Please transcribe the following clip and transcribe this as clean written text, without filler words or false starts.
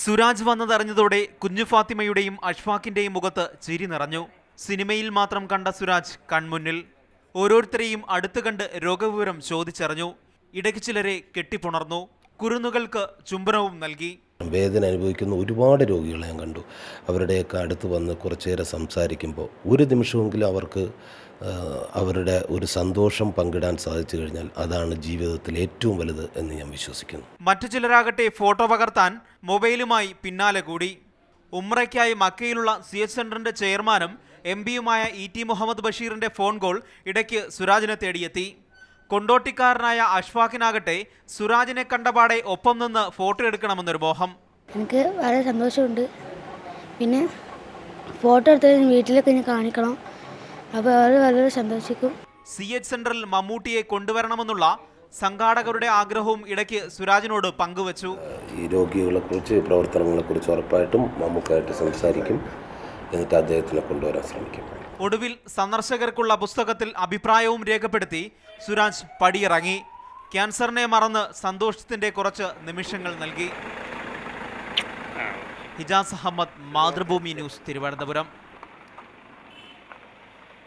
സുരാജ് വന്നതറിഞ്ഞതോടെ കുഞ്ഞു ഫാത്തിമയുടെയും അഷ്ഫാഖിന്റെയും മുഖത്ത് ചിരി നിറഞ്ഞു. സിനിമയിൽ മാത്രം കണ്ട സുരാജ് കൺമുന്നിൽ. ഓരോരുത്തരെയും അടുത്ത് കണ്ട് രോഗവിവരം ചോദിച്ചറിഞ്ഞു. ഇടയ്ക്ക് ചിലരെ കെട്ടിപ്പുണർന്നു. കുരുന്നുകൾക്ക് ചുംബനവും നൽകി. വേദന അനുഭവിക്കുന്ന ഒരുപാട് രോഗികളെ ഞാൻ കണ്ടു. അവരുടെയൊക്കെ അടുത്ത് വന്ന് കുറച്ചേറെ സംസാരിക്കുമ്പോൾ ഒരു നിമിഷമെങ്കിലും അവർക്ക് അവരുടെ ഒരു സന്തോഷം പങ്കിടാൻ സാധിച്ചു കഴിഞ്ഞാൽ അതാണ് ജീവിതത്തിൽ ഏറ്റവും വലുത് എന്ന് ഞാൻ വിശ്വസിക്കുന്നു. മറ്റു ചിലരാകട്ടെ ഫോട്ടോ പകർത്താൻ മൊബൈലുമായി പിന്നാലെ കൂടി. ഉംറയ്ക്കായി മക്കയിലുള്ള CH സെന്ററിന്റെ ചെയർമാനും MP-യുമായ ET മുഹമ്മദ് ബഷീറിന്റെ ഫോൺ കോൾ ഇടയ്ക്ക് സുരാജിനെ തേടിയെത്തി. കൊണ്ടോട്ടിക്കാരനായ അഷ്ഫാഖിനാകട്ടെ സുരാജിനെ കണ്ടപാടെ ഒപ്പം നിന്ന് ഫോട്ടോ എടുക്കണമെന്നൊരു മോഹം. എനിക്ക് വളരെ സന്തോഷമുണ്ട്. പിന്നെ ഫോട്ടോ എടുത്ത് വീട്ടിലൊക്കെ ഞാൻ കാണിക്കണം. അപ്പോൾ അവർ വളരെ സന്തോഷിക്കും. CH സെന്ററിൽ മമ്മൂട്ടിയെ കൊണ്ടുവരണമെന്നുള്ള സംഘാടകരുടെ ആഗ്രഹവും ഇടയ്ക്ക് സുരാജിനോട് പങ്കുവച്ചു. ഈ രോഗികളെക്കുറിച്ച്, പ്രവർത്തനങ്ങളെക്കുറിച്ച് ഉറപ്പായിട്ടും മമ്മൂക്കായിട്ട് സംസാരിക്കും. എന്നിട്ട് അദ്ദേഹത്തിനെ കൊണ്ടുവരാൻ ശ്രമിക്കും. ഒടുവിൽ സന്ദർശകർക്കുള്ള പുസ്തകത്തിൽ അഭിപ്രായവും രേഖപ്പെടുത്തി സുരാജ് പടിയിറങ്ങി. ക്യാൻസറിനെ മറന്ന് സന്തോഷത്തിന്റെ കുറച്ച് നിമിഷങ്ങൾ നൽകി. ഹിജാസ് അഹമ്മദ്, മാതൃഭൂമി ന്യൂസ്, തിരുവനന്തപുരം.